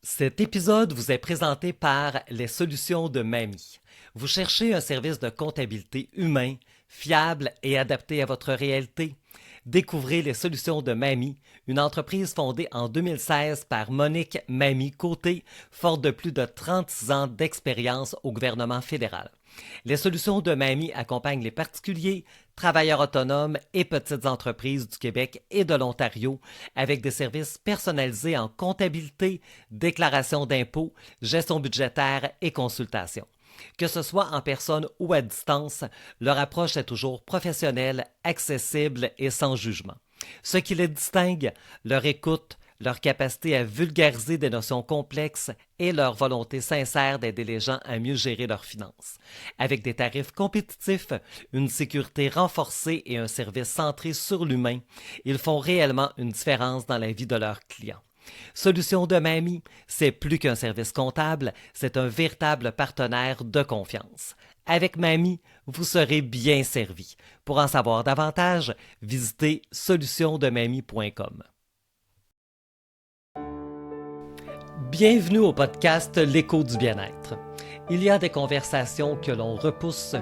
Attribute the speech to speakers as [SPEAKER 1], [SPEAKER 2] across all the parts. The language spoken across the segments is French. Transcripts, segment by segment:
[SPEAKER 1] Cet épisode vous est présenté par les solutions de Mamie. Vous cherchez un service de comptabilité humain, fiable et adapté à votre réalité? Découvrez les solutions de Mamie, une entreprise fondée en 2016 par Monique Mamie Côté, forte de plus de 36 ans d'expérience au gouvernement fédéral. Les solutions de Mamie accompagnent les particuliers, travailleurs autonomes et petites entreprises du Québec et de l'Ontario avec des services personnalisés en comptabilité, déclaration d'impôts, gestion budgétaire et consultation. Que ce soit en personne ou à distance, leur approche est toujours professionnelle, accessible et sans jugement. Ce qui les distingue, leur écoute, leur capacité à vulgariser des notions complexes et leur volonté sincère d'aider les gens à mieux gérer leurs finances. Avec des tarifs compétitifs, une sécurité renforcée et un service centré sur l'humain, ils font réellement une différence dans la vie de leurs clients. Solutions de Mamie, c'est plus qu'un service comptable, c'est un véritable partenaire de confiance. Avec Mamie, vous serez bien servi. Pour en savoir davantage, visitez solutionsdemamie.com. Bienvenue au podcast L'écho du bien-être. Il y a des conversations que l'on repousse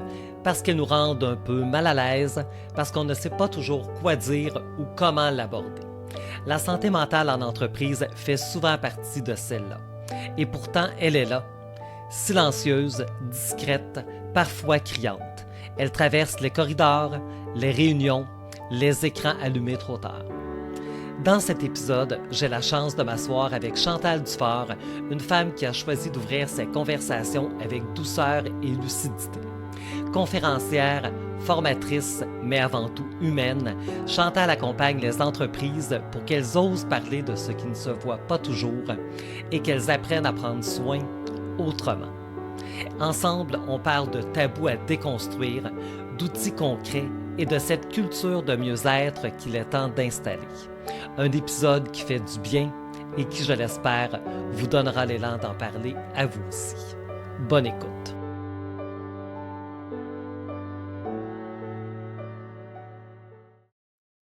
[SPEAKER 1] parce qu'elles nous rendent un peu mal à l'aise, parce qu'on ne sait pas toujours quoi dire ou comment l'aborder. La santé mentale en entreprise fait souvent partie de celle-là. Et pourtant, elle est là, silencieuse, discrète, parfois criante. Elle traverse les corridors, les réunions, les écrans allumés trop tard. Dans cet épisode, j'ai la chance de m'asseoir avec Chantal Dufort, une femme qui a choisi d'ouvrir ses conversations avec douceur et lucidité. Conférencière, formatrice, mais avant tout humaine, Chantal accompagne les entreprises pour qu'elles osent parler de ce qui ne se voit pas toujours et qu'elles apprennent à prendre soin autrement. Ensemble, on parle de tabous à déconstruire, d'outils concrets et de cette culture de mieux-être qu'il est temps d'installer. Un épisode qui fait du bien et qui, je l'espère, vous donnera l'élan d'en parler à vous aussi. Bonne écoute.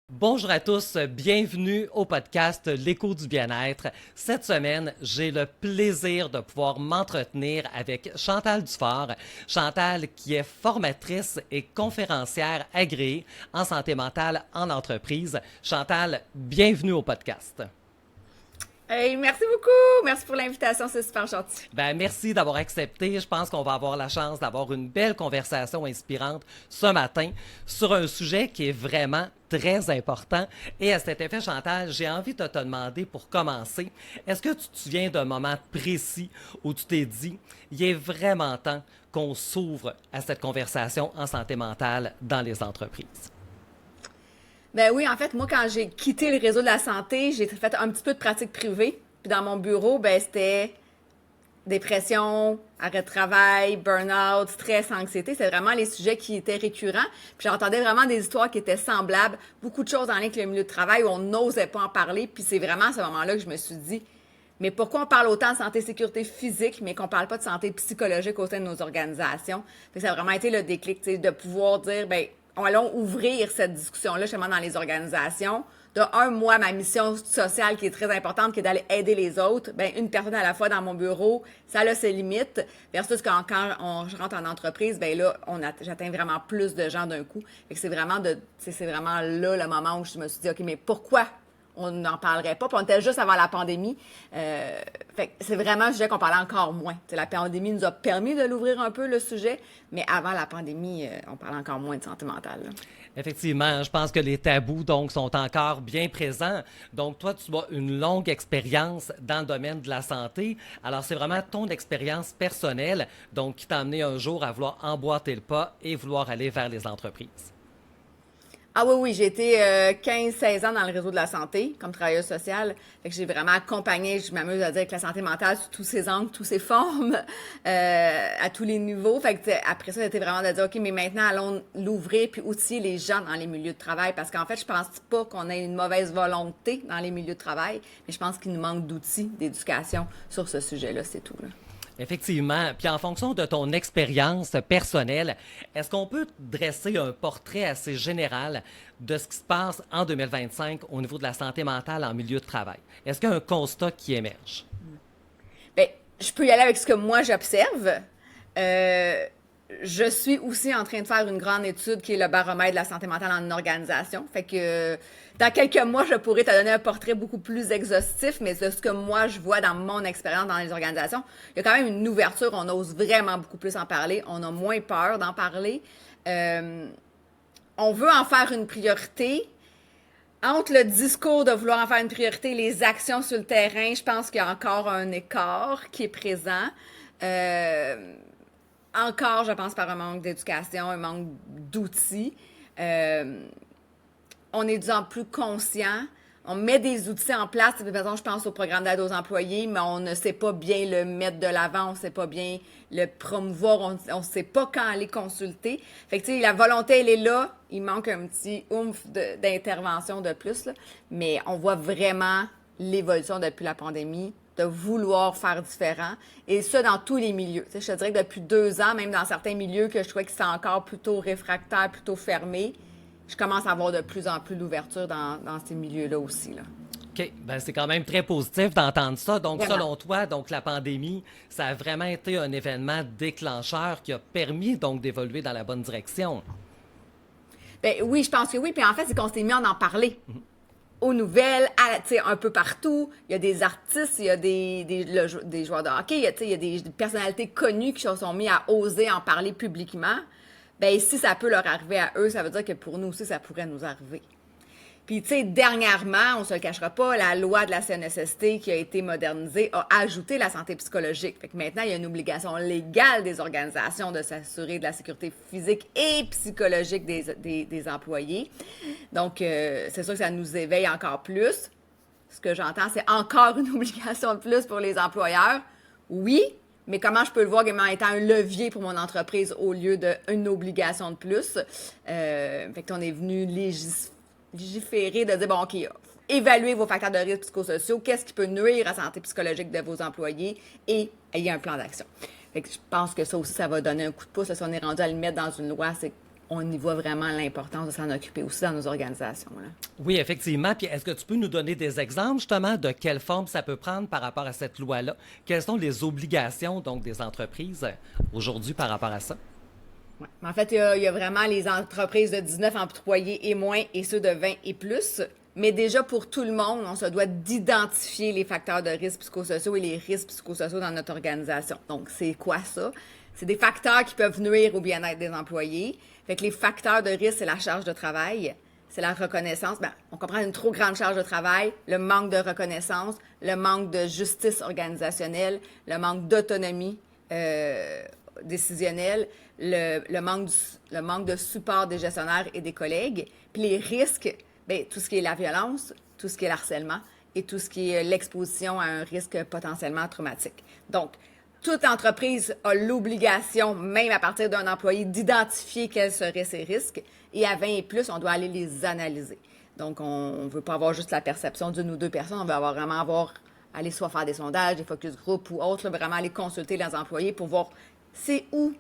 [SPEAKER 1] Bonjour à tous, bienvenue au podcast L'écho du bien-être. Cette semaine, j'ai le plaisir de pouvoir m'entretenir avec Chantal Dufort. Chantal qui est formatrice et conférencière agréée en santé mentale en entreprise. Chantal, bienvenue au podcast.
[SPEAKER 2] Hey, merci beaucoup. Merci pour l'invitation, c'est super gentil.
[SPEAKER 1] Merci d'avoir accepté. Je pense qu'on va avoir la chance d'avoir une belle conversation inspirante ce matin sur un sujet qui est vraiment très important. Et à cet effet, Chantal, j'ai envie de te demander pour commencer, est-ce que tu te souviens d'un moment précis où tu t'es dit, il est vraiment temps qu'on s'ouvre à cette conversation en santé mentale dans les entreprises?
[SPEAKER 2] Ben oui, en fait, moi, quand j'ai quitté le réseau de la santé, j'ai fait un petit peu de pratique privée. Puis dans mon bureau, ben c'était dépression, arrêt de travail, burn-out, stress, anxiété. C'est vraiment les sujets qui étaient récurrents. Puis j'entendais vraiment des histoires qui étaient semblables, beaucoup de choses en lien avec le milieu de travail où on n'osait pas en parler. Puis c'est vraiment à ce moment-là que je me suis dit, mais pourquoi on parle autant de santé sécurité physique, mais qu'on parle pas de santé psychologique au sein de nos organisations? Fait que ça a vraiment été le déclic, de pouvoir dire, ben allons ouvrir cette discussion-là justement dans les organisations. De un, moi, ma mission sociale qui est très importante, qui est d'aller aider les autres, ben une personne à la fois dans mon bureau, ça a ses limites. Versus quand je rentre en entreprise, ben là, j'atteins vraiment plus de gens d'un coup. Fait que c'est vraiment là le moment où je me suis dit, OK, mais pourquoi on n'en parlerait pas? Puis on était juste avant la pandémie. Fait que c'est vraiment un sujet qu'on parlait encore moins. T'sais, la pandémie nous a permis de l'ouvrir un peu, le sujet, mais avant la pandémie, on parlait encore moins de santé mentale. Là.
[SPEAKER 1] Effectivement, je pense que les tabous donc sont encore bien présents. Donc toi, tu as une longue expérience dans le domaine de la santé. Alors c'est vraiment ton expérience personnelle donc qui t'a amené un jour à vouloir emboîter le pas et vouloir aller vers les entreprises.
[SPEAKER 2] Ah oui, oui, j'ai été 15-16 ans dans le réseau de la santé comme travailleuse sociale. Fait que j'ai vraiment accompagné, je m'amuse à dire, avec la santé mentale sous tous ses angles, toutes ses formes, à tous les niveaux. Fait que après ça, c'était vraiment de dire, OK, mais maintenant, allons l'ouvrir puis outiller les gens dans les milieux de travail. Parce qu'en fait, je pense pas qu'on ait une mauvaise volonté dans les milieux de travail, mais je pense qu'il nous manque d'outils d'éducation sur ce sujet-là, c'est tout, là.
[SPEAKER 1] Effectivement. Puis en fonction de ton expérience personnelle, est-ce qu'on peut dresser un portrait assez général de ce qui se passe en 2025 au niveau de la santé mentale en milieu de travail? Est-ce qu'il y a un constat qui émerge?
[SPEAKER 2] Ben, je peux y aller avec ce que moi j'observe. Euh, je suis aussi en train de faire une grande étude qui est le baromètre de la santé mentale en organisation. Fait que dans quelques mois, je pourrais te donner un portrait beaucoup plus exhaustif, mais de ce que moi je vois dans mon expérience dans les organisations, il y a quand même une ouverture. On ose vraiment beaucoup plus en parler. On a moins peur d'en parler. Euh, on veut en faire une priorité. Entre le discours de vouloir en faire une priorité et les actions sur le terrain, je pense qu'il y a encore un écart qui est présent. Euh, Encore, je pense, par un manque d'éducation, un manque d'outils. Euh, on est de plus en plus conscient. On met des outils en place. Par exemple, je pense au programme d'aide aux employés, mais on ne sait pas bien le mettre de l'avant, on ne sait pas bien le promouvoir, on ne sait pas quand aller consulter. Fait que, tu sais, la volonté, elle est là. Il manque un petit oomph d'intervention de plus, là. Mais on voit vraiment l'évolution depuis la pandémie, de vouloir faire différent. Et ça, dans tous les milieux. Tu sais, je te dirais que depuis 2 ans, même dans certains milieux que je trouvais que c'était encore plutôt réfractaire, plutôt fermé, je commence à avoir de plus en plus d'ouverture dans ces milieux-là aussi, là.
[SPEAKER 1] OK. Ben, c'est quand même très positif d'entendre ça. Donc,
[SPEAKER 2] Vraiment.
[SPEAKER 1] selon toi, donc, la pandémie, ça a vraiment été un événement déclencheur qui a permis donc d'évoluer dans la bonne direction.
[SPEAKER 2] Ben oui, je pense que oui. Puis en fait, c'est qu'on s'est mis à en parler aux nouvelles, tu sais, un peu partout. Il y a des artistes, il y a des joueurs de hockey, il y a des personnalités connues qui se sont mis à oser en parler publiquement. Ben si ça peut leur arriver à eux, ça veut dire que pour nous aussi, ça pourrait nous arriver. Puis, tu sais, dernièrement, on se le cachera pas, la loi de la CNESST qui a été modernisée a ajouté la santé psychologique. Fait que maintenant, il y a une obligation légale des organisations de s'assurer de la sécurité physique et psychologique des employés. Donc, c'est sûr que ça nous éveille encore plus. Ce que j'entends, c'est encore une obligation de plus pour les employeurs. Oui, mais comment je peux le voir comme étant un levier pour mon entreprise au lieu d'une obligation de plus? Fait qu'on est venu légiférer de dire, bon, OK, évaluez vos facteurs de risque psychosociaux, qu'est-ce qui peut nuire à la santé psychologique de vos employés et ayez un plan d'action. Fait que je pense que ça aussi, ça va donner un coup de pouce. Si on est rendu à le mettre dans une loi, c'est qu'on y voit vraiment l'importance de s'en occuper aussi dans nos organisations, là.
[SPEAKER 1] Oui, effectivement. Puis est-ce que tu peux nous donner des exemples justement de quelle forme ça peut prendre par rapport à cette loi-là? Quelles sont les obligations donc des entreprises aujourd'hui par rapport à ça?
[SPEAKER 2] Ouais. Mais en fait, il y a vraiment les entreprises de 19 employés et moins et ceux de 20 et plus. Mais déjà, pour tout le monde, on se doit d'identifier les facteurs de risque psychosociaux et les risques psychosociaux dans notre organisation. Donc, c'est quoi ça? C'est des facteurs qui peuvent nuire au bien-être des employés. Fait que les facteurs de risque, c'est la charge de travail, c'est la reconnaissance. Ben, on comprend une trop grande charge de travail, le manque de reconnaissance, le manque de justice organisationnelle, le manque d'autonomie décisionnelle, le manque de support des gestionnaires et des collègues. Puis les risques, bien, tout ce qui est la violence, tout ce qui est le harcèlement et tout ce qui est l'exposition à un risque potentiellement traumatique. Donc, toute entreprise a l'obligation, même à partir d'un employé, d'identifier quels seraient ces risques. Et à 20 et plus, on doit aller les analyser. Donc, on ne veut pas avoir juste la perception d'une ou deux personnes. On veut vraiment aller soit faire des sondages, des focus group ou autres, là, vraiment aller consulter les employés pour voir c'est où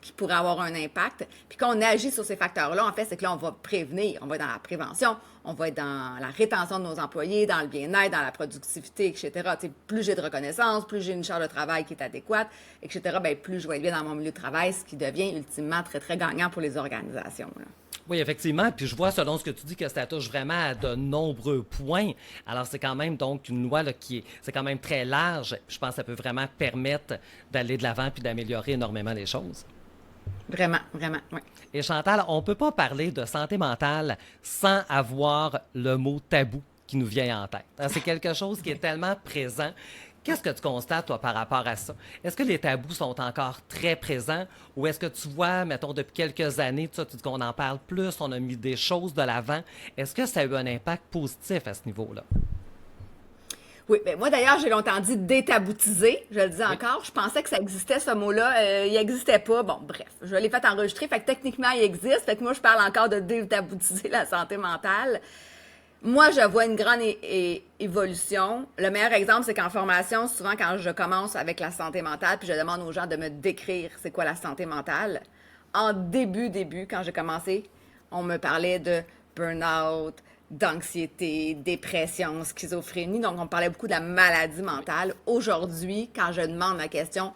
[SPEAKER 2] qui pourrait avoir un impact. Puis quand on agit sur ces facteurs-là, en fait, c'est que là, on va prévenir, on va être dans la prévention, on va être dans la rétention de nos employés, dans le bien-être, dans la productivité, etc. Tu sais, plus j'ai de reconnaissance, plus j'ai une charge de travail qui est adéquate, etc., bien, plus je vais être bien dans mon milieu de travail, ce qui devient ultimement très, très gagnant pour les organisations, là.
[SPEAKER 1] Oui, effectivement. Puis je vois, selon ce que tu dis, que ça touche vraiment à de nombreux points. Alors, c'est quand même donc une loi là, c'est quand même très large. Je pense que ça peut vraiment permettre d'aller de l'avant puis d'améliorer énormément les choses.
[SPEAKER 2] Vraiment, vraiment, oui.
[SPEAKER 1] Et Chantal, on ne peut pas parler de santé mentale sans avoir le mot tabou qui nous vient en tête. C'est quelque chose qui est tellement présent. Qu'est-ce que tu constates, toi, par rapport à ça? Est-ce que les tabous sont encore très présents ou est-ce que tu vois, mettons, depuis quelques années, tu dis qu'on en parle plus, on a mis des choses de l'avant. Est-ce que ça a eu un impact positif à ce niveau-là?
[SPEAKER 2] Oui, ben moi d'ailleurs, j'ai longtemps dit détaboutiser, je le dis
[SPEAKER 1] Oui.
[SPEAKER 2] encore. Je pensais que ça existait, ce mot-là. Il n'existait pas. Bon, bref, je l'ai fait enregistrer, fait que techniquement, il existe. Fait que moi, je parle encore de détaboutiser la santé mentale. Moi, je vois une grande évolution. Le meilleur exemple, c'est qu'en formation, souvent, quand je commence avec la santé mentale, puis je demande aux gens de me décrire c'est quoi la santé mentale, en début, quand j'ai commencé, on me parlait de burn-out, d'anxiété, dépression, schizophrénie. Donc, on parlait beaucoup de la maladie mentale. Aujourd'hui, quand je demande la question,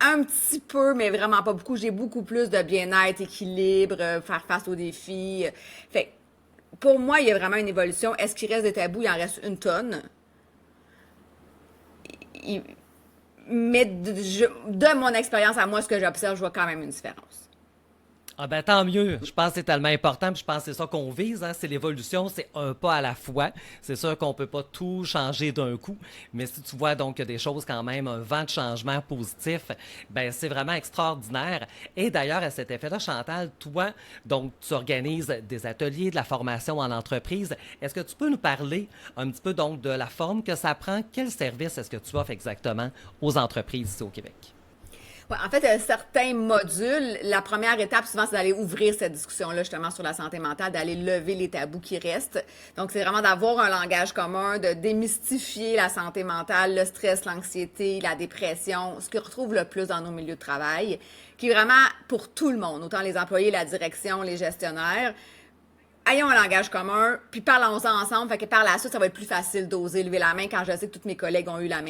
[SPEAKER 2] un petit peu, mais vraiment pas beaucoup, j'ai beaucoup plus de bien-être, équilibre, faire face aux défis. Fait que, pour moi, il y a vraiment une évolution. Est-ce qu'il reste des tabous? Il en reste une tonne. Mais de mon expérience à moi, ce que j'observe, je vois quand même une différence.
[SPEAKER 1] Ah ben tant mieux. Je pense que c'est tellement important. Puis je pense que c'est ça qu'on vise. Hein? C'est l'évolution, c'est un pas à la fois. C'est sûr qu'on peut pas tout changer d'un coup, mais si tu vois donc des choses quand même, un vent de changement positif, ben c'est vraiment extraordinaire. Et d'ailleurs à cet effet-là, Chantal, toi, donc tu organises des ateliers, de la formation en entreprise. Est-ce que tu peux nous parler un petit peu donc de la forme que ça prend? Quel service est-ce que tu offres exactement aux entreprises ici au Québec?
[SPEAKER 2] Ouais, en fait, certains modules, la première étape, souvent, c'est d'aller ouvrir cette discussion-là, justement, sur la santé mentale, d'aller lever les tabous qui restent. Donc, c'est vraiment d'avoir un langage commun, de démystifier la santé mentale, le stress, l'anxiété, la dépression, ce qu'on retrouve le plus dans nos milieux de travail, qui est vraiment pour tout le monde, autant les employés, la direction, les gestionnaires. Ayons un langage commun, puis parlons-en ensemble, fait que par la suite, ça va être plus facile d'oser lever la main quand je sais que tous mes collègues ont eu la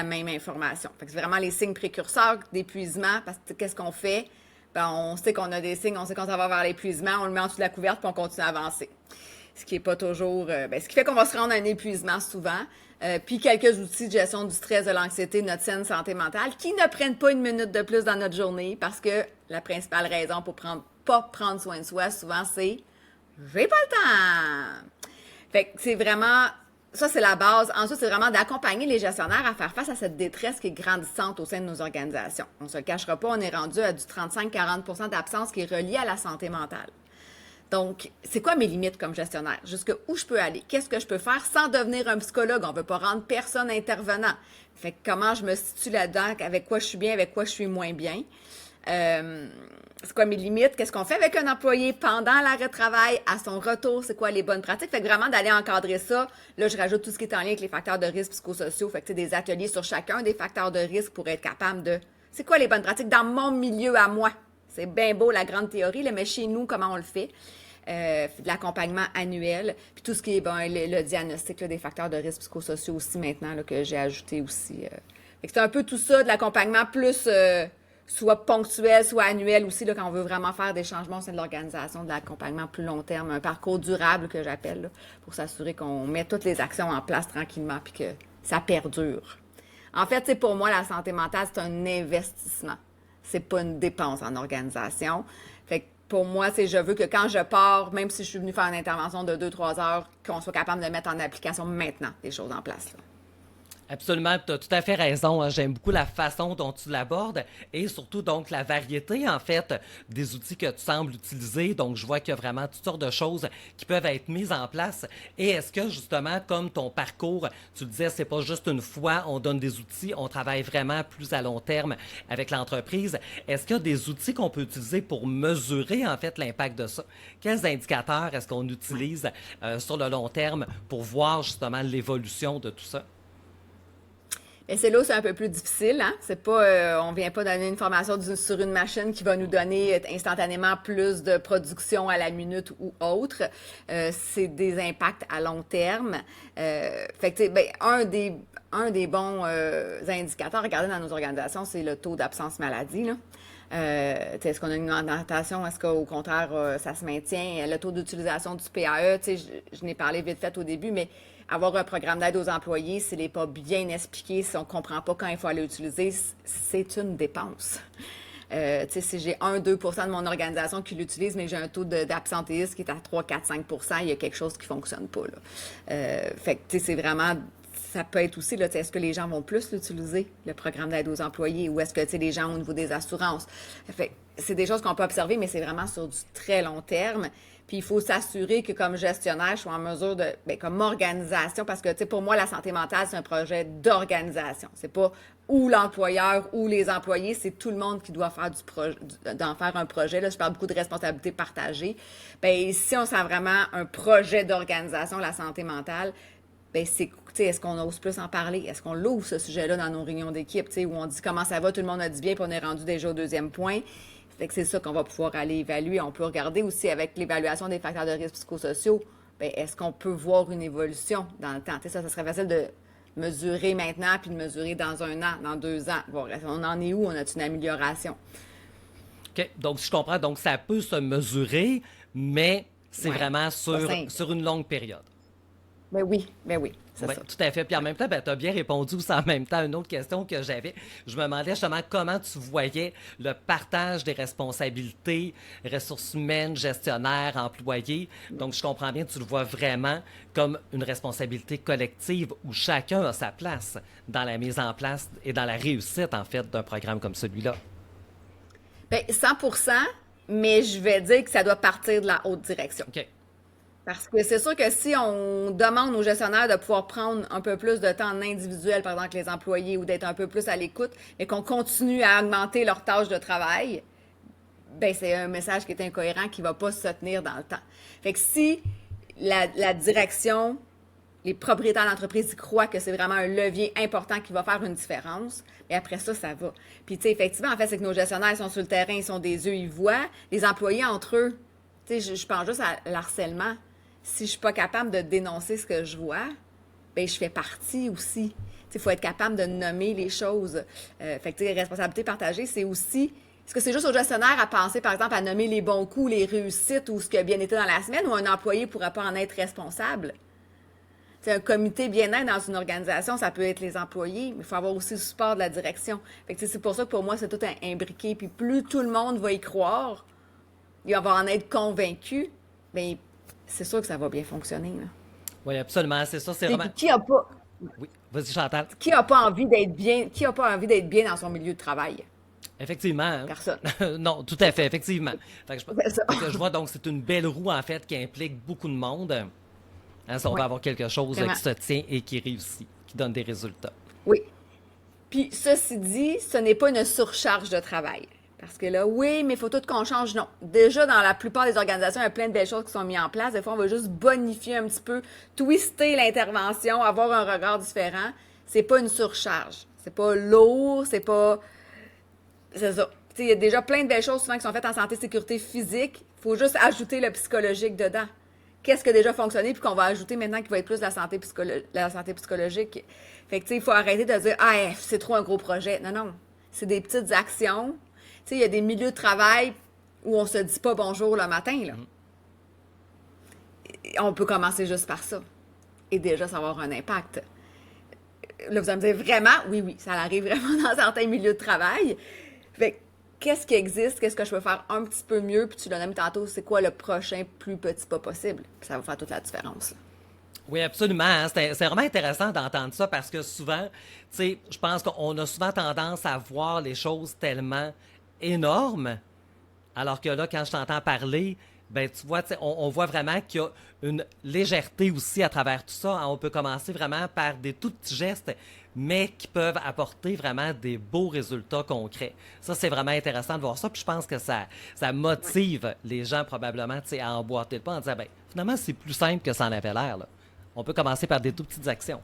[SPEAKER 2] même information. Fait que c'est vraiment les signes précurseurs d'épuisement, parce que qu'est-ce qu'on fait? Ben, on sait qu'on a des signes, on sait qu'on s'en va vers l'épuisement, on le met en dessous de la couverte, puis on continue à avancer. Ce qui est pas toujours... ce qui fait qu'on va se rendre à un épuisement souvent. Puis quelques outils de gestion du stress, de l'anxiété, de notre saine santé mentale, qui ne prennent pas une minute de plus dans notre journée, parce que la principale raison pour pas prendre soin de soi, souvent, c'est « j'ai pas le temps ». Fait que c'est vraiment... Ça, c'est la base. Ensuite, c'est vraiment d'accompagner les gestionnaires à faire face à cette détresse qui est grandissante au sein de nos organisations. On ne se le cachera pas, on est rendu à du 35-40% d'absence qui est relié à la santé mentale. Donc, c'est quoi mes limites comme gestionnaire? Jusqu'où je peux aller? Qu'est-ce que je peux faire sans devenir un psychologue? On ne veut pas rendre personne intervenant. Fait que comment je me situe là-dedans? Avec quoi je suis bien? Avec quoi je suis moins bien? C'est quoi mes limites? Qu'est-ce qu'on fait avec un employé pendant l'arrêt de travail, à son retour? C'est quoi les bonnes pratiques? Fait que vraiment d'aller encadrer ça. Là, je rajoute tout ce qui est en lien avec les facteurs de risque psychosociaux. Fait que des ateliers sur chacun des facteurs de risque pour être capable de... C'est quoi les bonnes pratiques dans mon milieu à moi? C'est bien beau la grande théorie, là, mais chez nous, comment on le fait? De l'accompagnement annuel, puis tout ce qui est le diagnostic là, des facteurs de risque psychosociaux aussi maintenant là, que j'ai ajouté aussi. Fait que c'est un peu tout ça, de l'accompagnement plus soit ponctuel, soit annuel aussi, là, quand on veut vraiment faire des changements au sein de l'organisation, de l'accompagnement plus long terme, un parcours durable que j'appelle, là, pour s'assurer qu'on met toutes les actions en place tranquillement puis que ça perdure. En fait, pour moi, la santé mentale, c'est un investissement. C'est pas une dépense en organisation. Fait que pour moi, je veux que quand je pars, même si je suis venue faire une intervention de 2-3 heures, qu'on soit capable de mettre en application maintenant des choses en place, là.
[SPEAKER 1] Absolument, tu as tout à fait raison. Hein. J'aime beaucoup la façon dont tu l'abordes et surtout donc la variété en fait des outils que tu sembles utiliser. Donc je vois qu'il y a vraiment toutes sortes de choses qui peuvent être mises en place. Et est-ce que justement comme ton parcours, tu le disais, c'est pas juste une fois, on donne des outils, on travaille vraiment plus à long terme avec l'entreprise. Est-ce qu'il y a des outils qu'on peut utiliser pour mesurer en fait l'impact de ça? Quels indicateurs est-ce qu'on utilise sur le long terme pour voir justement l'évolution de tout ça?
[SPEAKER 2] Et c'est là où c'est un peu plus difficile, hein? C'est pas, on vient pas donner une formation sur une machine qui va nous donner instantanément plus de production à la minute ou autre. C'est des impacts à long terme. Fait que, un des bons indicateurs à regarder dans nos organisations, c'est le taux d'absence maladie, là. Est-ce qu'on a une augmentation? Est-ce qu'au contraire, ça se maintient? Le taux d'utilisation du PAE, je n'ai parlé vite fait au début, mais avoir un programme d'aide aux employés, s'il n'est pas bien expliqué, si on ne comprend pas quand il faut aller l'utiliser, c'est une dépense. Si j'ai 1-2% de mon organisation qui l'utilise, mais j'ai un taux d'absentéisme qui est à 3-4-5%, il y a quelque chose qui ne fonctionne pas, là. Fait que, c'est vraiment... Ça peut être aussi, là, est-ce que les gens vont plus l'utiliser, le programme d'aide aux employés, ou est-ce que les gens au niveau des assurances? Fait, c'est des choses qu'on peut observer, mais c'est vraiment sur du très long terme. Puis il faut s'assurer que comme gestionnaire, je suis en mesure de, comme organisation, parce que pour moi, la santé mentale, c'est un projet d'organisation. C'est pas ou l'employeur ou les employés, c'est tout le monde qui doit faire d'en faire un projet. Là, je parle beaucoup de responsabilité partagée. Si on sent vraiment un projet d'organisation, la santé mentale, est-ce qu'on ose plus en parler? Est-ce qu'on l'ouvre, ce sujet-là, dans nos réunions d'équipe, où on dit comment ça va, tout le monde a dit bien, puis on est rendu déjà au deuxième point. Fait que c'est ça qu'on va pouvoir aller évaluer. On peut regarder aussi avec l'évaluation des facteurs de risque psychosociaux, ben, est-ce qu'on peut voir une évolution dans le temps? Tu sais, ça serait facile de mesurer maintenant puis de mesurer dans 1 an, dans 2 ans. Bon, on en est où? On a une amélioration?
[SPEAKER 1] OK. Donc, si je comprends, donc ça peut se mesurer, mais c'est
[SPEAKER 2] Ouais,
[SPEAKER 1] vraiment
[SPEAKER 2] pas simple.
[SPEAKER 1] sur une longue période.
[SPEAKER 2] Ben oui, c'est
[SPEAKER 1] Oui,
[SPEAKER 2] ça.
[SPEAKER 1] tout à fait. Puis en même temps, ben, tu as bien répondu aussi en même temps à une autre question que j'avais. Je me demandais justement comment tu voyais le partage des responsabilités, ressources humaines, gestionnaires, employés. Donc, je comprends bien, tu le vois vraiment comme une responsabilité collective où chacun a sa place dans la mise en place et dans la réussite, en fait, d'un programme comme celui-là.
[SPEAKER 2] Ben, 100%, mais je vais dire que ça doit partir de la haute direction.
[SPEAKER 1] OK.
[SPEAKER 2] Parce que c'est sûr que si on demande aux gestionnaires de pouvoir prendre un peu plus de temps en individuel, par exemple, que les employés, ou d'être un peu plus à l'écoute, mais qu'on continue à augmenter leurs tâches de travail, ben c'est un message qui est incohérent, qui va pas se tenir dans le temps. Fait que si la direction, les propriétaires d'entreprise y croient que c'est vraiment un levier important qui va faire une différence, mais après ça, ça va. Puis, tu sais, effectivement, en fait, c'est que nos gestionnaires sont sur le terrain, ils sont des yeux, ils voient. Les employés entre eux, tu sais, je pense juste à l'harcèlement. Si je suis pas capable de dénoncer ce que je vois, ben je fais partie aussi. Il faut être capable de nommer les choses. Fait que, responsabilité partagée, c'est aussi... Est-ce que c'est juste au gestionnaire à penser, par exemple, à nommer les bons coups, les réussites ou ce qui a bien été dans la semaine, ou un employé ne pourra pas en être responsable? C'est un comité bien-être dans une organisation, ça peut être les employés, mais il faut avoir aussi le support de la direction. Fait que, c'est pour ça que pour moi, c'est tout imbriqué. Puis plus tout le monde va y croire, il va en être convaincu, bien, c'est sûr que ça va bien fonctionner. Là.
[SPEAKER 1] Oui, absolument. C'est ça, c'est
[SPEAKER 2] Puis
[SPEAKER 1] vraiment. Oui, vas-y, Chantal.
[SPEAKER 2] qui a pas envie d'être bien, qui a pas envie d'être bien dans son milieu de travail?
[SPEAKER 1] Effectivement. Hein.
[SPEAKER 2] Personne.
[SPEAKER 1] Non, tout à fait, effectivement.
[SPEAKER 2] C'est ça.
[SPEAKER 1] Fait que je vois donc c'est une belle roue en fait qui implique beaucoup de monde. Hein, si on
[SPEAKER 2] Oui,
[SPEAKER 1] va avoir quelque chose
[SPEAKER 2] vraiment.
[SPEAKER 1] qui se tient et qui réussit, qui donne des résultats.
[SPEAKER 2] Oui. Puis, ceci dit, ce n'est pas une surcharge de travail. Parce que là, oui, mais il faut tout qu'on change. Non. Déjà, dans la plupart des organisations, il y a plein de belles choses qui sont mises en place. Des fois, on va juste bonifier un petit peu, twister l'intervention, avoir un regard différent. C'est pas une surcharge. C'est pas lourd, c'est pas... C'est ça. Tu sais, il y a déjà plein de belles choses souvent qui sont faites en santé sécurité physique. Il faut juste ajouter le psychologique dedans. Qu'est-ce qui a déjà fonctionné, puis qu'on va ajouter maintenant qui va être plus la santé psychologique. Fait que, tu sais, il faut arrêter de dire, ah, c'est trop un gros projet. Non, non. C'est des petites actions. Tu sais, il y a des milieux de travail où on se dit pas bonjour le matin, là. Et on peut commencer juste par ça. Et déjà, ça va avoir un impact. Là, vous allez me dire, vraiment? Oui, oui, ça arrive vraiment dans certains milieux de travail. Fait que, qu'est-ce qui existe? Qu'est-ce que je peux faire un petit peu mieux? Puis tu l'as nommé tantôt, c'est quoi le prochain plus petit pas possible? Puis ça va faire toute la différence. Là.
[SPEAKER 1] Oui, absolument. Hein. C'est vraiment intéressant d'entendre ça parce que souvent, tu sais, je pense qu'on a souvent tendance à voir les choses tellement énormes, alors que là, quand je t'entends parler, ben tu vois, tu sais, on voit vraiment qu'il y a une légèreté aussi à travers tout ça. Hein. On peut commencer vraiment par des tout petits gestes, mais qui peuvent apporter vraiment des beaux résultats concrets. Ça, c'est vraiment intéressant de voir ça. Puis je pense que ça motive les gens probablement, tu sais, à emboîter le pas en disant, ben finalement, c'est plus simple que ça en avait l'air, là. On peut commencer par des tout petites actions.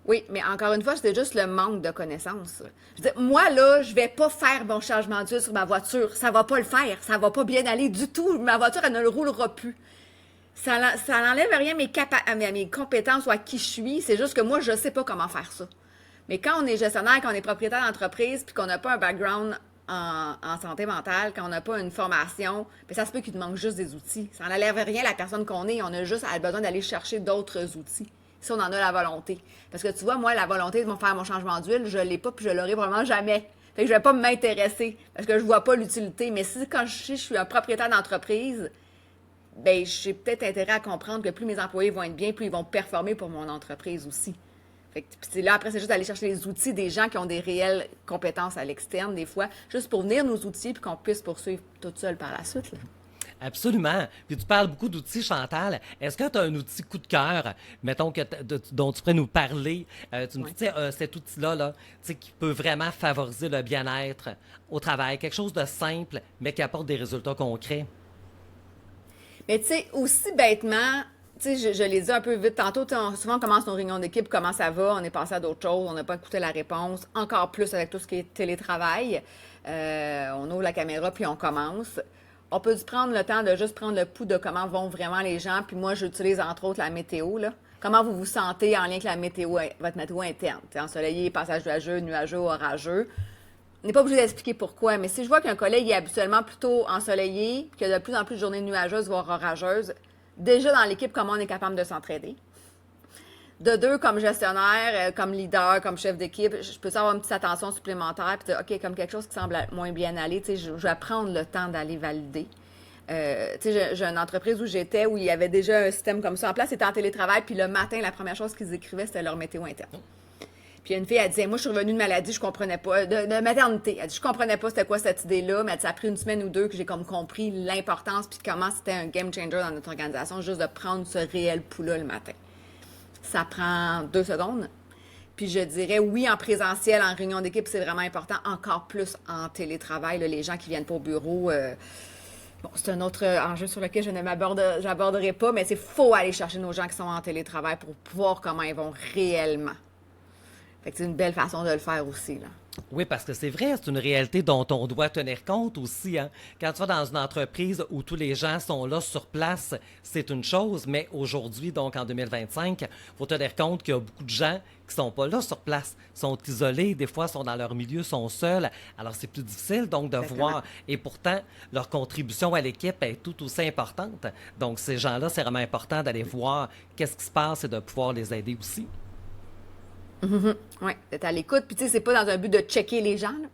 [SPEAKER 2] Oui, mais encore une fois, c'est juste le manque de connaissances. Je veux dire, moi, là, je vais pas faire mon changement d'huile sur ma voiture. Ça va pas le faire. Ça va pas bien aller du tout. Ma voiture, elle ne le roulera plus. Ça n'enlève rien à mes compétences ou à qui je suis. C'est juste que moi, je sais pas comment faire ça. Mais quand on est gestionnaire, quand on est propriétaire d'entreprise, puis qu'on n'a pas un background en santé mentale, quand on n'a pas une formation, bien, ça se peut qu'il nous manque juste des outils. Ça n'enlève rien à la personne qu'on est. On a juste besoin d'aller chercher d'autres outils. Si on en a la volonté. Parce que tu vois, moi, la volonté de faire mon changement d'huile, je l'ai pas, puis je l'aurai probablement jamais. Fait que je vais pas m'intéresser, parce que je vois pas l'utilité. Mais si, quand je suis un propriétaire d'entreprise, ben j'ai peut-être intérêt à comprendre que plus mes employés vont être bien, plus ils vont performer pour mon entreprise aussi. Fait que, puis là, après, c'est juste d'aller chercher les outils des gens qui ont des réelles compétences à l'externe, des fois, juste pour venir nos outils, puis qu'on puisse poursuivre tout seul par la suite, là.
[SPEAKER 1] Absolument. Puis tu parles beaucoup d'outils, Chantal. Est-ce que tu as un outil coup de cœur, mettons, dont tu pourrais nous parler? Tu me dis,
[SPEAKER 2] Ouais.
[SPEAKER 1] tu sais, cet outil-là, là, tu sais, qui peut vraiment favoriser le bien-être au travail. Quelque chose de simple, mais qui apporte des résultats concrets.
[SPEAKER 2] Mais tu sais, aussi bêtement, tu sais, je l'ai dit un peu vite tantôt, souvent on commence nos réunions d'équipe, comment ça va, on est passé à d'autres choses, on n'a pas écouté la réponse, encore plus avec tout ce qui est télétravail. On ouvre la caméra puis on commence. on peut prendre le temps de juste prendre le pouls de comment vont vraiment les gens. Puis moi, j'utilise entre autres la météo, là. Comment vous vous sentez en lien avec la météo, votre météo interne. T'sais, ensoleillé, passage nuageux, orageux. On n'est pas obligé d'expliquer pourquoi, mais si je vois qu'un collègue est habituellement plutôt ensoleillé, qu'il y a de plus en plus de journées nuageuses, voire orageuses, déjà dans l'équipe, comment on est capable de s'entraider? De deux, comme gestionnaire, comme leader, comme chef d'équipe, je peux avoir une petite attention supplémentaire, puis OK, comme quelque chose qui semble moins bien aller, je vais prendre le temps d'aller valider. J'ai une entreprise où j'étais, où il y avait déjà un système comme ça en place, c'était en télétravail, puis le matin, la première chose qu'ils écrivaient, c'était leur météo interne. Puis une fille, elle disait, moi, je suis revenue de maladie, je comprenais pas, de maternité. Elle dit, je comprenais pas c'était quoi cette idée-là, mais elle dit, ça a pris une semaine ou deux que j'ai comme compris l'importance, puis comment c'était un game changer dans notre organisation, juste de prendre ce réel pouls-là le matin. Ça prend 2 secondes. Puis je dirais, oui, en présentiel, en réunion d'équipe, c'est vraiment important. Encore plus en télétravail, là, les gens qui viennent pas au bureau. Bon, c'est un autre enjeu sur lequel je n'aborderai pas, mais c'est faut aller chercher nos gens qui sont en télétravail pour voir comment ils vont réellement. Fait que c'est une belle façon de le faire aussi, là.
[SPEAKER 1] Oui, parce que c'est vrai, c'est une réalité dont on doit tenir compte aussi. Hein. Quand tu vas dans une entreprise où tous les gens sont là sur place, c'est une chose, mais aujourd'hui, donc en 2025, il faut tenir compte qu'il y a beaucoup de gens qui sont pas là sur place, sont isolés, des fois sont dans leur milieu, sont seuls. Alors c'est plus difficile donc de voir. Et pourtant, leur contribution à l'équipe est tout aussi importante. Donc ces gens-là, c'est vraiment important d'aller voir qu'est-ce qui se passe et de pouvoir les aider aussi.
[SPEAKER 2] Oui, d'être à l'écoute. Puis tu sais, c'est pas dans un but de checker les gens, là.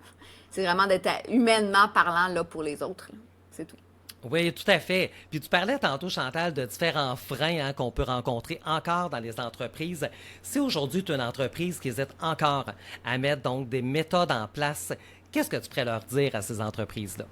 [SPEAKER 2] C'est vraiment d'être humainement parlant là pour les autres, là. C'est tout.
[SPEAKER 1] Oui, tout à fait. Puis tu parlais tantôt, Chantal, de différents freins hein, qu'on peut rencontrer encore dans les entreprises. Si aujourd'hui tu es une entreprise qui hésite encore à mettre donc des méthodes en place, qu'est-ce que tu pourrais leur dire à ces entreprises-là?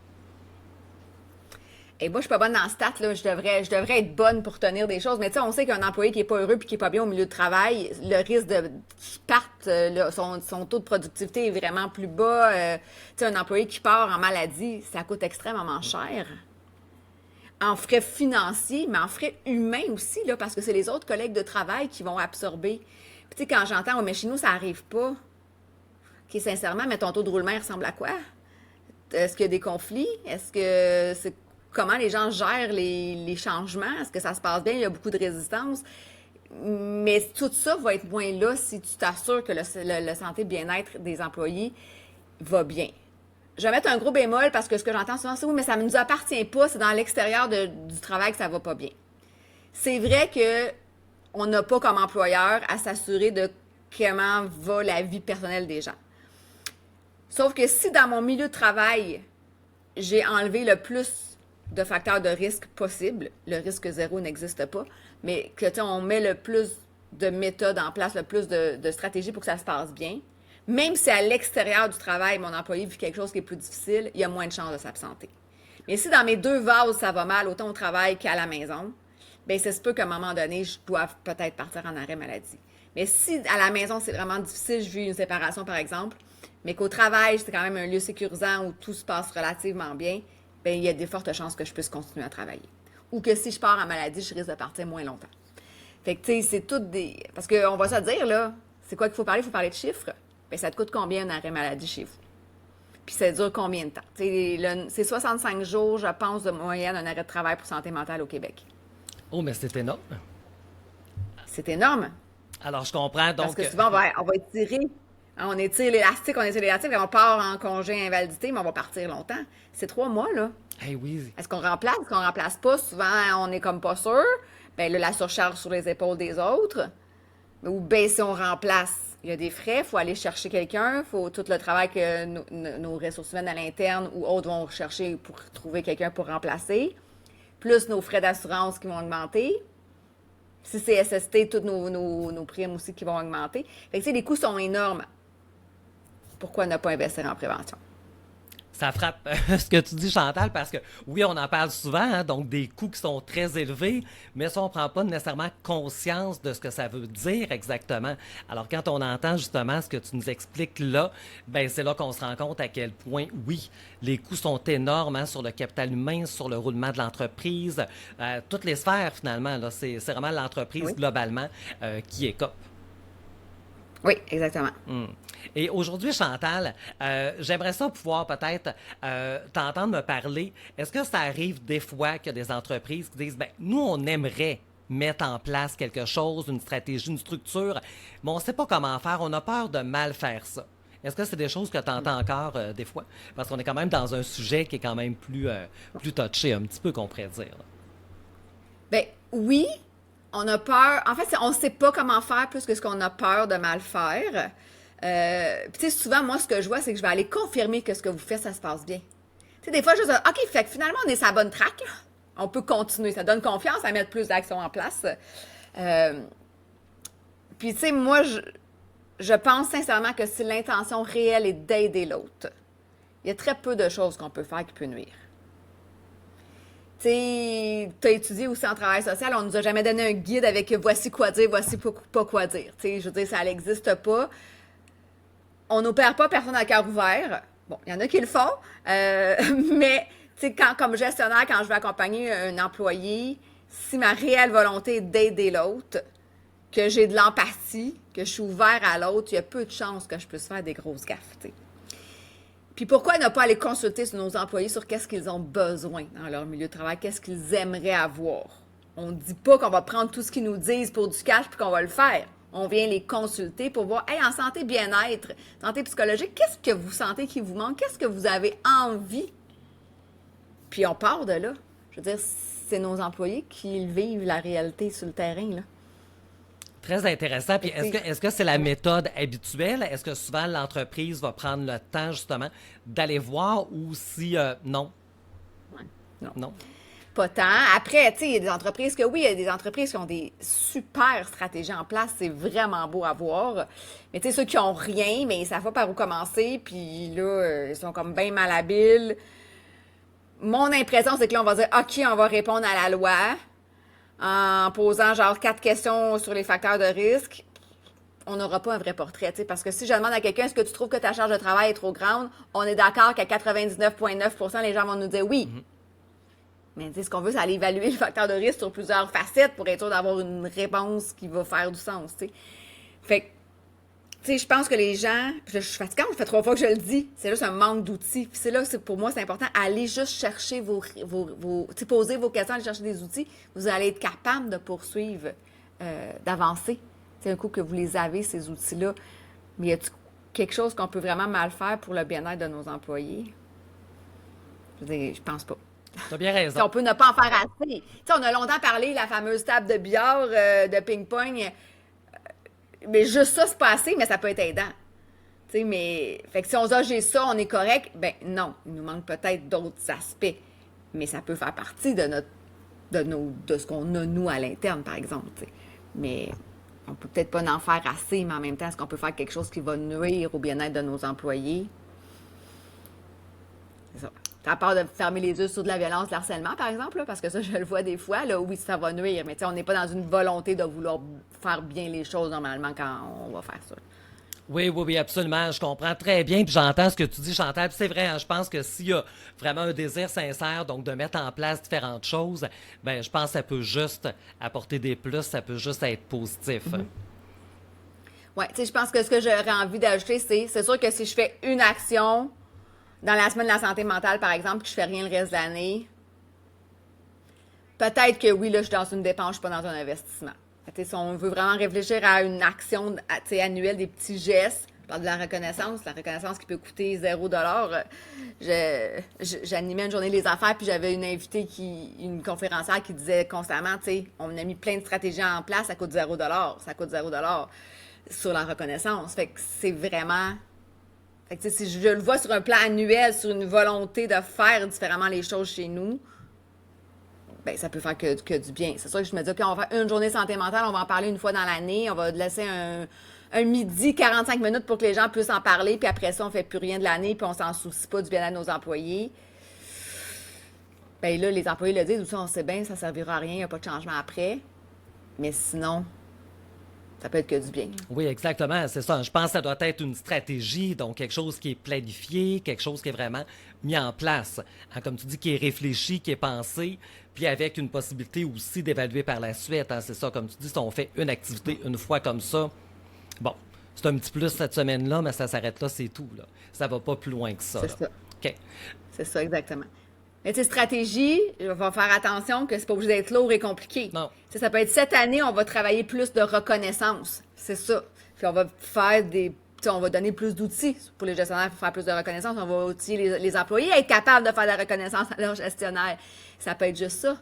[SPEAKER 2] Et moi, je suis pas bonne dans le stat, là. Je devrais être bonne pour tenir des choses. Mais tu sais, on sait qu'un employé qui est pas heureux puis qui est pas bien au milieu de travail, le risque de qu'il parte, son taux de productivité est vraiment plus bas. Tu sais, un employé qui part en maladie, ça coûte extrêmement cher. En frais financiers, mais en frais humains aussi, là, parce que c'est les autres collègues de travail qui vont absorber. Puis tu sais, quand j'entends, oh, mais chez nous, ça arrive pas. OK, sincèrement, mais ton taux de roulement, il ressemble à quoi? Est-ce qu'il y a des conflits? Est-ce que c'est comment les gens gèrent les changements? Est-ce que ça se passe bien? Il y a beaucoup de résistance. Mais tout ça va être moins là si tu t'assures que le santé bien-être des employés va bien. Je vais mettre un gros bémol parce que ce que j'entends souvent, c'est oui, mais ça ne nous appartient pas, c'est dans l'extérieur du travail que ça va pas bien. C'est vrai que on n'a pas comme employeur à s'assurer de comment va la vie personnelle des gens. Sauf que si dans mon milieu de travail, j'ai enlevé le plus de facteurs de risque possible, le risque zéro n'existe pas, mais que on met le plus de méthodes en place, le plus de stratégies pour que ça se passe bien, même si à l'extérieur du travail, mon employé vit quelque chose qui est plus difficile, il y a moins de chances de s'absenter. Mais si dans mes 2 vases, ça va mal, autant au travail qu'à la maison, bien, c'est se peut qu'à un moment donné, je dois peut-être partir en arrêt maladie. Mais si à la maison, c'est vraiment difficile, je vis une séparation, par exemple, mais qu'au travail, c'est quand même un lieu sécurisant où tout se passe relativement bien, bien, il y a des fortes chances que je puisse continuer à travailler. Ou que si je pars en maladie, je risque de partir moins longtemps. Fait que, tu sais, c'est tout des... Parce qu'on va se dire, là, c'est quoi qu'il faut parler? Il faut parler de chiffres. Bien, ça te coûte combien un arrêt maladie chez vous? Puis ça dure combien de temps? C'est 65 jours, je pense, de moyenne, un arrêt de travail pour santé mentale au Québec.
[SPEAKER 1] Oh, mais c'est énorme.
[SPEAKER 2] C'est énorme.
[SPEAKER 1] Alors, je comprends donc...
[SPEAKER 2] Parce que souvent, on va étirer. On étire l'élastique, et on part en congé invalidité, mais on va partir longtemps. C'est 3 mois, là.
[SPEAKER 1] Eh oui.
[SPEAKER 2] Est-ce qu'on remplace? Est-ce qu'on remplace pas? Souvent, on est comme pas sûr. Bien là, la surcharge sur les épaules des autres. Ou bien si on remplace, il y a des frais, il faut aller chercher quelqu'un, il faut tout le travail que nos ressources humaines à l'interne ou autres vont chercher pour trouver quelqu'un pour remplacer. Plus nos frais d'assurance qui vont augmenter. Si c'est SST, toutes nos primes aussi qui vont augmenter. Fait que, tu sais, les coûts sont énormes. Pourquoi ne pas investir en prévention?
[SPEAKER 1] Ça frappe ce que tu dis, Chantal, parce que oui, on en parle souvent, hein, donc des coûts qui sont très élevés, mais ça, on ne prend pas nécessairement conscience de ce que ça veut dire exactement. Alors, quand on entend justement ce que tu nous expliques là, ben c'est là qu'on se rend compte à quel point, oui, les coûts sont énormes hein, sur le capital humain, sur le roulement de l'entreprise, toutes les sphères finalement. Là, c'est vraiment l'entreprise globalement qui écope.
[SPEAKER 2] Oui, exactement.
[SPEAKER 1] Et aujourd'hui, Chantal, j'aimerais ça pouvoir peut-être t'entendre me parler. Est-ce que ça arrive des fois qu'il y a des entreprises qui disent, ben nous, on aimerait mettre en place quelque chose, une stratégie, une structure, mais on ne sait pas comment faire, on a peur de mal faire ça. Est-ce que c'est des choses que tu entends encore des fois? Parce qu'on est quand même dans un sujet qui est quand même plus touché, un petit peu qu'on pourrait dire. Là.
[SPEAKER 2] Ben oui, on a peur. En fait, on ne sait pas comment faire plus que ce qu'on a peur de mal faire. Puis tu sais, souvent, moi, ce que je vois, c'est que je vais aller confirmer que ce que vous faites, ça se passe bien. Tu sais, des fois, je dis, OK, fait que finalement, on est sur la bonne track, là. On peut continuer. Ça donne confiance à mettre plus d'actions en place. Puis tu sais, moi, je pense sincèrement que si l'intention réelle est d'aider l'autre, il y a très peu de choses qu'on peut faire qui peut nuire. Tu sais, tu as étudié aussi en travail social, on nous a jamais donné un guide avec voici quoi dire, voici pas quoi dire. Tu sais, je veux dire, ça n'existe pas. On n'opère pas personne à cœur ouvert. Bon, il y en a qui le font, mais tu sais, comme gestionnaire, quand je vais accompagner un employé, si ma réelle volonté est d'aider l'autre, que j'ai de l'empathie, que je suis ouvert à l'autre, il y a peu de chances que je puisse faire des grosses gaffes, tu sais. Puis pourquoi ne pas aller consulter sur nos employés sur qu'est-ce qu'ils ont besoin dans leur milieu de travail, qu'est-ce qu'ils aimeraient avoir? On ne dit pas qu'on va prendre tout ce qu'ils nous disent pour du cash puis qu'on va le faire. On vient les consulter pour voir, hey, en santé bien-être, santé psychologique, qu'est-ce que vous sentez qui vous manque? Qu'est-ce que vous avez envie? Puis on part de là. Je veux dire, c'est nos employés qui vivent la réalité sur le terrain, là.
[SPEAKER 1] Très intéressant. Puis est-ce que c'est la méthode habituelle? Est-ce que souvent l'entreprise va prendre le temps justement d'aller voir ou si non?
[SPEAKER 2] Ouais. Non.
[SPEAKER 1] Non.
[SPEAKER 2] Pas tant. Après, tu sais, il y a des entreprises que oui, il y a des entreprises qui ont des super stratégies en place. C'est vraiment beau à voir. Mais tu sais, ceux qui ont rien, mais ils savent pas par où commencer. Puis là, ils sont comme bien malhabiles. Mon impression, c'est que là, on va dire, OK, on va répondre à la loi en posant genre 4 questions sur les facteurs de risque. On n'aura pas un vrai portrait, tu sais, parce que si je demande à quelqu'un, est-ce que tu trouves que ta charge de travail est trop grande, on est d'accord qu'à 99,9% les gens vont nous dire oui. Mais tu sais, ce qu'on veut, c'est aller évaluer le facteur de risque sur plusieurs facettes pour être sûr d'avoir une réponse qui va faire du sens, tu sais. Fait que, tu sais, je pense que les gens, je suis fatiguante, ça fait 3 fois que je le dis, c'est juste un manque d'outils. Puis c'est là, pour moi, c'est important, allez juste chercher tu sais, poser vos questions, aller chercher des outils, vous allez être capable de poursuivre, d'avancer. C'est un coup que vous les avez, ces outils-là. Mais y a-t-il quelque chose qu'on peut vraiment mal faire pour le bien-être de nos employés? Je veux dire, je pense pas.
[SPEAKER 1] Tu as bien raison.
[SPEAKER 2] On peut ne pas en faire assez. T'sais, on a longtemps parlé de la fameuse table de billard, de ping-pong. Mais juste ça, c'est pas assez, mais ça peut être aidant. T'sais, mais fait que si on dit, j'ai ça, on est correct, ben non, il nous manque peut-être d'autres aspects. Mais ça peut faire partie de ce qu'on a, nous, à l'interne, par exemple. T'sais. Mais on peut peut-être pas en faire assez, mais en même temps, est-ce qu'on peut faire quelque chose qui va nuire au bien-être de nos employés? C'est ça. T'as peur de fermer les yeux sur de la violence, de l'harcèlement, par exemple, là, parce que ça, je le vois des fois, là, oui, ça va nuire, mais on n'est pas dans une volonté de vouloir faire bien les choses normalement quand on va faire ça.
[SPEAKER 1] Oui, absolument. Je comprends très bien. Puis j'entends ce que tu dis, Chantal. Puis c'est vrai, hein, je pense que s'il y a vraiment un désir sincère, donc de mettre en place différentes choses, ben je pense que ça peut juste apporter des plus, ça peut juste être positif.
[SPEAKER 2] Oui, tu sais, je pense que ce que j'aurais envie d'ajouter, c'est sûr que si je fais une action dans la semaine de la santé mentale, par exemple, que je fais rien le reste de l'année, peut-être que oui, là, je suis dans une dépense, je suis pas dans un investissement. Si on veut vraiment réfléchir à une action annuelle, des petits gestes, je parle de la reconnaissance qui peut coûter 0$. J'animais une journée des affaires, puis j'avais une invitée, une conférencière qui disait constamment, on a mis plein de stratégies en place, ça coûte 0$, ça coûte 0$ sur la reconnaissance. Fait que c'est vraiment... Fait que si je le vois sur un plan annuel, sur une volonté de faire différemment les choses chez nous, ben ça peut faire que du bien. C'est sûr que je me dis, OK, on va faire une journée santé mentale, on va en parler une fois dans l'année, on va laisser un midi, 45 minutes pour que les gens puissent en parler, puis après ça, on fait plus rien de l'année, puis on s'en soucie pas du bien-être de nos employés. Ben là, les employés le disent, aussi, on sait bien, ça servira à rien, il n'y a pas de changement après. Mais sinon, ça peut être que du bien.
[SPEAKER 1] Oui, exactement, c'est ça. Je pense que ça doit être une stratégie, donc quelque chose qui est planifié, quelque chose qui est vraiment mis en place. Hein, comme tu dis, qui est réfléchi, qui est pensé, puis avec une possibilité aussi d'évaluer par la suite. Hein, c'est ça, comme tu dis, si on fait une activité une fois comme ça, bon, c'est un petit plus cette semaine-là, mais ça s'arrête là, c'est tout. Là. Ça va pas plus loin que ça.
[SPEAKER 2] C'est
[SPEAKER 1] Là.
[SPEAKER 2] ça.
[SPEAKER 1] OK.
[SPEAKER 2] C'est ça, exactement. Mais tu sais, stratégie, il va faire attention que c'est pas obligé d'être lourd et compliqué.
[SPEAKER 1] Non.
[SPEAKER 2] Tu sais, ça peut être cette année, on va travailler plus de reconnaissance. C'est ça. Puis on va faire des. Tu sais, on va donner plus d'outils pour les gestionnaires pour faire plus de reconnaissance. On va outiller les employés à être capables de faire de la reconnaissance à leurs gestionnaires. Ça peut être juste ça.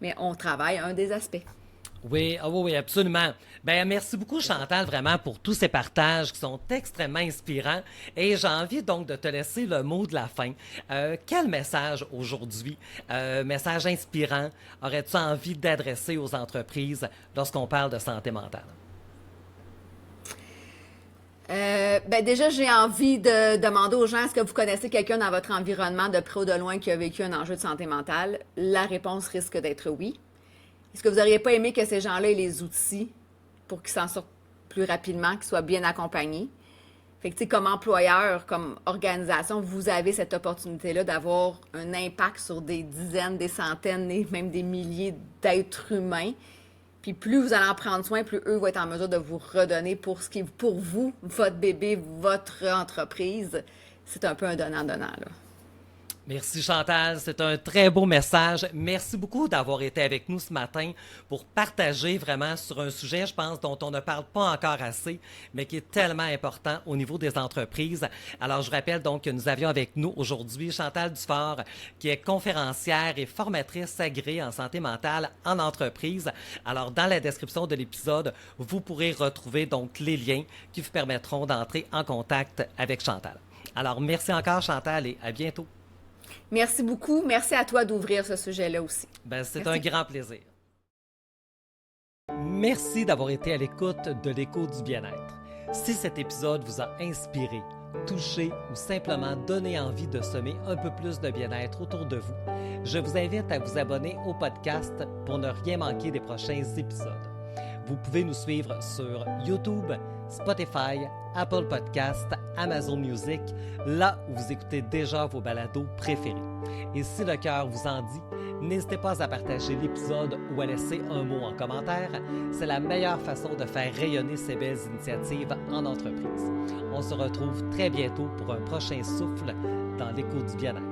[SPEAKER 2] Mais on travaille un des aspects.
[SPEAKER 1] Oui, oui, absolument. Ben, merci beaucoup, Chantal, vraiment, pour tous ces partages qui sont extrêmement inspirants. Et j'ai envie donc de te laisser le mot de la fin. Quel message aujourd'hui, message inspirant, aurais-tu envie d'adresser aux entreprises lorsqu'on parle de santé mentale?
[SPEAKER 2] Ben déjà, j'ai envie de demander aux gens, est-ce que vous connaissez quelqu'un dans votre environnement de près ou de loin qui a vécu un enjeu de santé mentale? La réponse risque d'être oui. Est-ce que vous n'auriez pas aimé que ces gens-là aient les outils pour qu'ils s'en sortent plus rapidement, qu'ils soient bien accompagnés? Fait que, tu sais, comme employeur, comme organisation, vous avez cette opportunité-là d'avoir un impact sur des dizaines, des centaines et même des milliers d'êtres humains. Puis plus vous allez en prendre soin, plus eux vont être en mesure de vous redonner pour ce qui est pour vous, votre bébé, votre entreprise. C'est un peu un donnant-donnant, là.
[SPEAKER 1] Merci Chantal, c'est un très beau message. Merci beaucoup d'avoir été avec nous ce matin pour partager vraiment sur un sujet, je pense, dont on ne parle pas encore assez, mais qui est tellement important au niveau des entreprises. Alors, je rappelle donc que nous avions avec nous aujourd'hui Chantal Dufort, qui est conférencière et formatrice agréée en santé mentale en entreprise. Alors, dans la description de l'épisode, vous pourrez retrouver donc les liens qui vous permettront d'entrer en contact avec Chantal. Alors, merci encore Chantal et à bientôt.
[SPEAKER 2] Merci beaucoup. Merci à toi d'ouvrir ce sujet-là aussi.
[SPEAKER 1] Ben, c'est
[SPEAKER 2] Merci.
[SPEAKER 1] un grand plaisir. Merci d'avoir été à l'écoute de l'Écho du bien-être. Si cet épisode vous a inspiré, touché ou simplement donné envie de semer un peu plus de bien-être autour de vous, je vous invite à vous abonner au podcast pour ne rien manquer des prochains épisodes. Vous pouvez nous suivre sur YouTube, Spotify, Apple Podcasts, Amazon Music, là où vous écoutez déjà vos balados préférés. Et si le cœur vous en dit, n'hésitez pas à partager l'épisode ou à laisser un mot en commentaire. C'est la meilleure façon de faire rayonner ces belles initiatives en entreprise. On se retrouve très bientôt pour un prochain souffle dans l'écho du bien-être.